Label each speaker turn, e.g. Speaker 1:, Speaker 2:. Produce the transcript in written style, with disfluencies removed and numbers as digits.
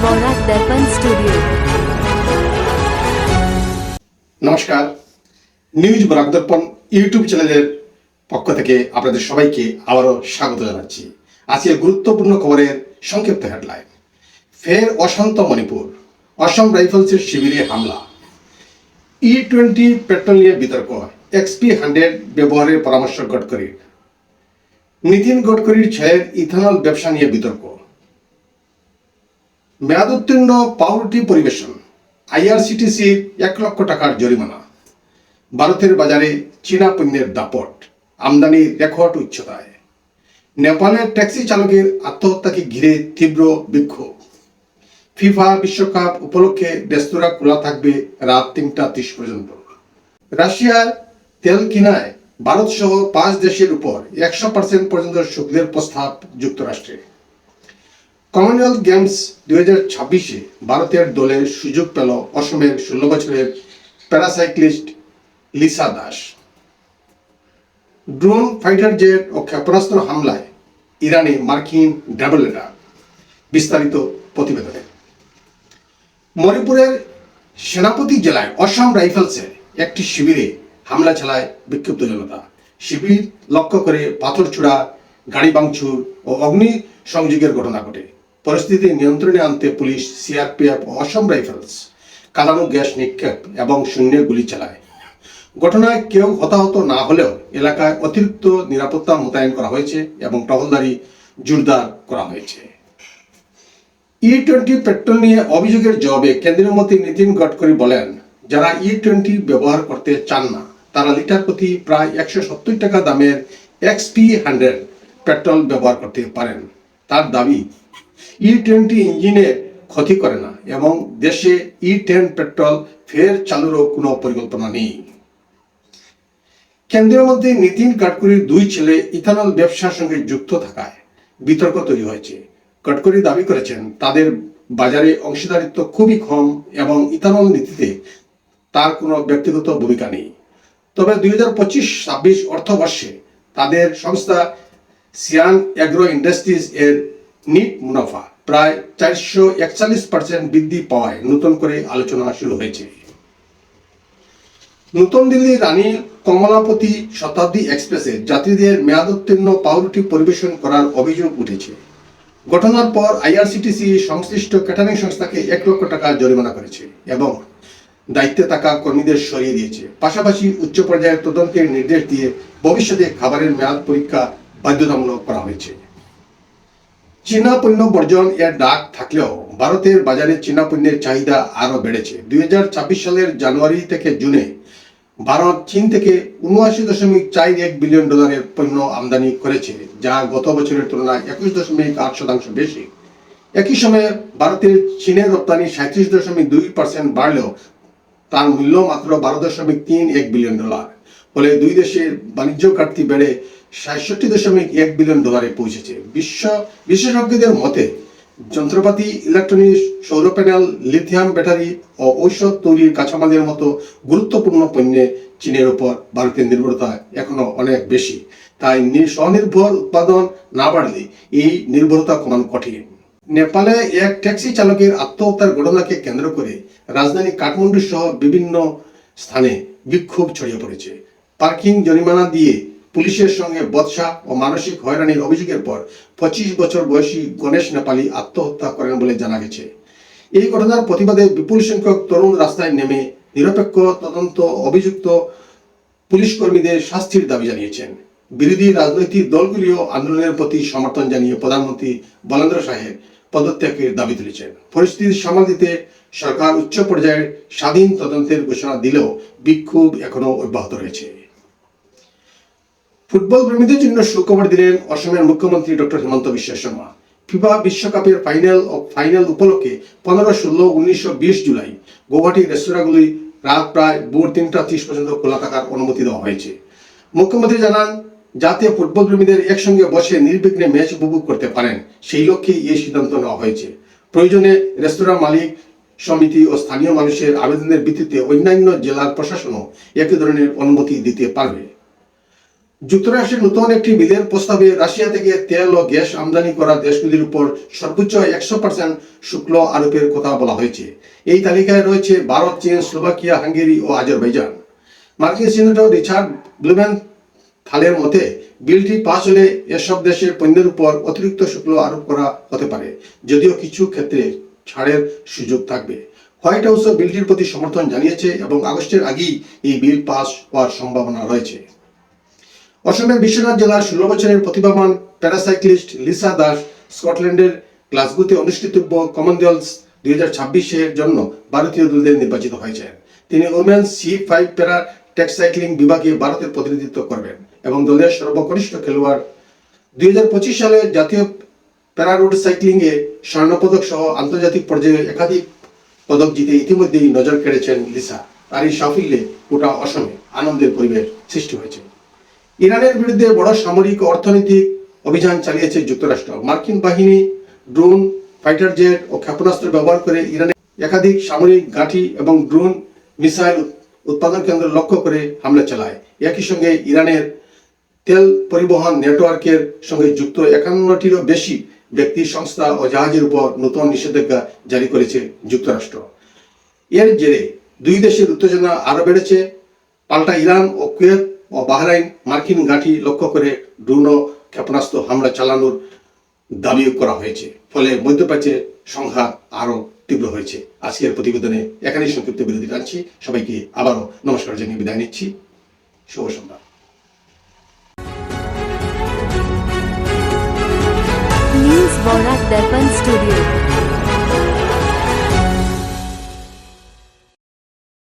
Speaker 1: বরাক দর্পণ studio.
Speaker 2: নমস্কার, news Barak দর্পণ YouTube চ্যানেলের পক্ষ থেকে আপনাদের সবাইকে আবারও স্বাগত জানাচ্ছি। আজকে গুরুত্বপূর্ণ খবরের সংক্ষিপ্ত হেডলাইন। ফের অশান্ত মণিপুর, অসম রাইফেলসের শিবিরে হামলা, E20 পেট্রোল নিয়ে বিতর্ক, XP100 ব্যবহারের পরামর্শ গডকরির, নীতিন গডকরির ছেলের ইথানল ব্যবসা নিয়ে বিতর্ক, মেয়াদোত্তীর্ণ পাউরুটি পরিবেশন, IRCTC-র 1 লক্ষ টাকার জরিমানা, ভারতের বাজারে চীনা পণ্যের দাপট, আমদানির রেকর্ড উচ্চতায়, নেপালের ট্যাক্সি চালকের আত্মহত্যাকে ঘিরে তীব্র বিক্ষোভ, ফিফা বিশ্বকাপ উপলক্ষে রেস্তোরাঁ খোলা থাকবে রাত 3:30 পর্যন্ত, রাশিয়ার তেল কিনায় ভারত সহ 5 দেশের উপর 100% পর্যন্ত শুল্কের প্রস্তাব যুক্তরাষ্ট্রের। কমনওয়েলথ গেমস 2026-এ ভারতের দলের সুযোগ পেল অসমের 16 বছরের paracyclist Lisa Das. Drone, fighter jet ও ক্ষেপণাস্ত্র হামলায় ইরানে মার্কিন ডাবল অ্যাটাক। বিস্তারিত প্রতিবেদনে। মণিপুরের সেনাপতি জেলায় অসম রাইফেলসের একটি শিবিরে হামলা চালায় বিক্ষুব্ধ জনতা। শিবির লক্ষ্য করে পাথর ছোড়া, গাড়ি ভাঙচুর ও অগ্নি সংযোগের ঘটনা ঘটে। পরিস্থিতি নিয়ন্ত্রণে আনতে পুলিশ, CRPF ও অসম রাইফেলস কাঁদানো গ্যাস নিক্ষেপ এবং শূন্যে গুলি চালায়। ঘটনায় কেউ হতাহত না হলেও এলাকায় অতিরিক্ত নিরাপত্তা মোতায়েন করা হয়েছে এবং টহলদারি জোরদার করা হয়েছে। E20 পেট্রোল নিয়ে অভিযোগের জবাবে কেন্দ্রীয় মন্ত্রী নীতিন গডকরি বলেন, যারা E20 ব্যবহার করতে চান না তারা লিটার প্রতি প্রায় 170 টাকা দামের XP100 পেট্রোল ব্যবহার করতে পারেন। তার দাবি, E20 ইঞ্জিনে ক্ষতি করে না এবং দেশে E10 পেট্রোল ফের চালুরও কোনো পরিকল্পনা নেই। কেন্দ্রীয় মন্ত্রী নীতিন গডকরির 2 ছেলে ইথানল ব্যবসার সঙ্গে যুক্ত থাকায় বিতর্ক তৈরি হয়েছে। গডকরি দাবি করেছেন তাদের বাজারে অংশীদারিত্ব খুবই কম এবং ইথানল নীতিতে তার কোনো ব্যক্তিগত ভূমিকা নেই। তবে 2025-26 অর্থবর্ষে তাদের সংস্থা সিয়ান এগ্রো ইন্ডাস্ট্রিজ এর নিট মুনাফা প্রায় 441% বৃদ্ধি পাওয়ায় নতুন করে আলোচনা শুরু হয়েছে। নতুন দিল্লি রানী কমলাপতি শতাব্দী এক্সপ্রেসে যাত্রীদের মেয়াদোত্তীর্ণ পাউরুটি পরিবেশন করার অভিযোগ উঠেছে। ঘটনার পর IRCTC সংশ্লিষ্ট ক্যাটারিং সংস্থাকে 1 লক্ষ টাকা জরিমানা করেছে এবং দায়িত্বে থাকা কর্মীদের সরিয়ে দিয়েছে। পাশাপাশি উচ্চ পর্যায়ের তদন্তের নির্দেশ দিয়ে ভবিষ্যতে খাবারের মেয়াদ পরীক্ষা বাধ্যতামূলক করা হয়েছে। চীনা পণ্য বর্জন এর ডাক থাকলেও ভারতের বাজারে চীনা পণ্যের চাহিদা আরও বেড়েছে। 2026 সালের জানুয়ারি থেকে জুনে ভারত চীন থেকে $79.41 বিলিয়ন পণ্য আমদানি করেছে, যা গত বছরের তুলনায় 21.8% বেশি। একই সময়ে ভারতের চীনের রপ্তানি 37.2% বাড়লেও তার মূল্য মাত্র $12.31 বিলিয়ন। ফলে দুই দেশের বাণিজ্য ঘাটতি বেড়ে $67.1 বিলিয়ন পৌঁছেছে। বিশ্ব বিশেষজ্ঞদের মতে যন্ত্রপাতি, ইলেকট্রনিক্স, সৌর প্যানেল, লিথিয়াম ব্যাটারি ও ঔষধ তৈরির কাঁচামালের মতো গুরুত্বপূর্ণ পণ্যে চীনের উপর ভারতের নির্ভরতা এখনো অনেক বেশি। তাই স্বনির্ভর উৎপাদন না বাড়লে এই নির্ভরতা কমানো কঠিন। নেপালে এক ট্যাক্সি চালকের আত্মহত্যার ঘটনাকে কেন্দ্র করে রাজধানী কাঠমান্ডু সহ বিভিন্ন স্থানে বিক্ষোভ ছড়িয়ে পড়েছে। পার্কিং জরিমানা দিয়ে পুলিশের সঙ্গে বচসা ও মানসিক হয়রানির অভিযোগের পর 25 বছর বয়সী গণেশ নেপালি আত্মহত্যা করেন বলে জানা গেছে। এই ঘটনার প্রতিবাদে বিপুল সংখ্যক তরুণ রাস্তায় নেমে নিরপেক্ষ তদন্ত, অভিযুক্ত পুলিশ কর্মীদের শাস্তির দাবি জানিয়েছেন। বিরোধী রাজনৈতিক দলগুলিও আন্দোলনের প্রতি সমর্থন জানিয়ে প্রধানমন্ত্রী বলেন্দ্র সাহেব পদত্যাগের দাবি তুলেছেন। পরিস্থিতি সামাল দিতে সরকার উচ্চ পর্যায়ের স্বাধীন তদন্তের ঘোষণা দিলেও বিক্ষোভ এখনো অব্যাহত রয়েছে। ফুটবল প্রেমীদের জন্য সুখবর দিলেন অসমের মুখ্যমন্ত্রী ডক্টর হিমন্ত বিশ্ব শর্মা। ফিফা বিশ্বকাপের ফাইনাল উপলক্ষে 15, 16, 19 ও 20 জুলাই গৌহাটির রেস্তোরাঁগুলি রাত প্রায় ভোর 3:30 পর্যন্ত খোলা থাকার অনুমতি দেওয়া হয়েছে। মুখ্যমন্ত্রী জানান, যাতে ফুটবল প্রেমীদের একসঙ্গে বসে নির্বিঘ্নে ম্যাচ উপভোগ করতে পারেন সেই লক্ষ্যেই এই সিদ্ধান্ত নেওয়া হয়েছে। প্রয়োজনে রেস্তোরাঁ মালিক সমিতি ও স্থানীয় মানুষের আবেদনের ভিত্তিতে অন্যান্য জেলার প্রশাসনও একই ধরনের অনুমতি দিতে পারবে। যুক্তরাষ্ট্রের নতুন একটি বিলের প্রস্তাবে রাশিয়া থেকে তেল ও গ্যাস আমদানি করা দেশগুলির উপর সর্বোচ্চ 100% শুল্ক আরোপের কথা বলা হয়েছে। এই তালিকায় রয়েছে ভারত, চীন, স্লোভাকিয়া, হাঙ্গেরি ও আজারবাইজান। মার্কিন সিনেটর রিচার্ড ব্লুমেনথালের মতে, বিলটি পাস হলে এসব দেশের পণ্যের উপর অতিরিক্ত শুল্ক আরোপ করা হতে পারে, যদিও কিছু ক্ষেত্রে ছাড়ের সুযোগ থাকবে। হোয়াইট হাউসও বিলটির প্রতি সমর্থন জানিয়েছে এবং আগস্টের আগেই এই বিল পাস হওয়ার সম্ভাবনা রয়েছে। অসমের বিশ্বনাথ জেলার 16 বছরের প্রতিভাবান প্যারাসাইক্লিস্ট লিসা দাস স্কটল্যান্ডের গ্লাসগোতে অনুষ্ঠিতব্য কমনওয়েলথ 2026-এর জন্য ভারতীয় দলের নির্বাচিত হয়েছেন। তিনি ওমেন্স C5 প্যারা টেকসাইক্লিং বিভাগে ভারতের প্রতিনিধিত্ব করবেন এবং দলের সর্বকনিষ্ঠ খেলোয়াড়। 2025 সালে জাতীয় প্যারা রোড সাইক্লিংয়ে স্বর্ণপদক সহ আন্তর্জাতিক পর্যায়ে একাধিক পদক জিতে ইতিমধ্যেই নজর কেড়েছেন লিসা। আর এই সাফল্যে গোটা অসমে আনন্দের পরিবেশ সৃষ্টি হয়েছে। ইরানের বিরুদ্ধে বড় সামরিক ও অর্থনৈতিক অভিযান চালিয়েছে যুক্তরাষ্ট্র। মার্কিন বাহিনী ড্রোন, ফাইটার জেট ও ক্ষেপণাস্ত্র ব্যবহার করে ইরানের একাধিক সামরিক ঘাঁটি এবং ড্রোন মিসাইল উৎপাদন কেন্দ্র লক্ষ্য করে হামলা চালায়। একই সঙ্গে ইরানের তেল পরিবহন নেটওয়ার্কের সঙ্গে যুক্ত 51টিরও বেশি ব্যক্তি, সংস্থা ও জাহাজের উপর নতুন নিষেধাজ্ঞা জারি করেছে যুক্তরাষ্ট্র। এর জেরে দুই দেশের উত্তেজনা আরও বেড়েছে। পাল্টা ইরান ও কুয়েত ও বাহরাইন মার্কিন ঘাঁটি লক্ষ্য করে ড্রোন ও ক্ষেপণাস্ত্র হামলা চালানোর দাবি করা হয়েছে। ফলে মধ্যপ্রাচ্যে সংঘাত আরও তীব্র হয়েছে। আজকের প্রতিবেদনে এখানেই সংক্ষিপ্ত বিরতি টানছি। সবাইকে আবারও নমস্কার জানিয়ে বিদায় নিচ্ছি। শুভ সন্ধ্যা।
Speaker 1: न्यूज वॉराक दर्पण स्टूडियो।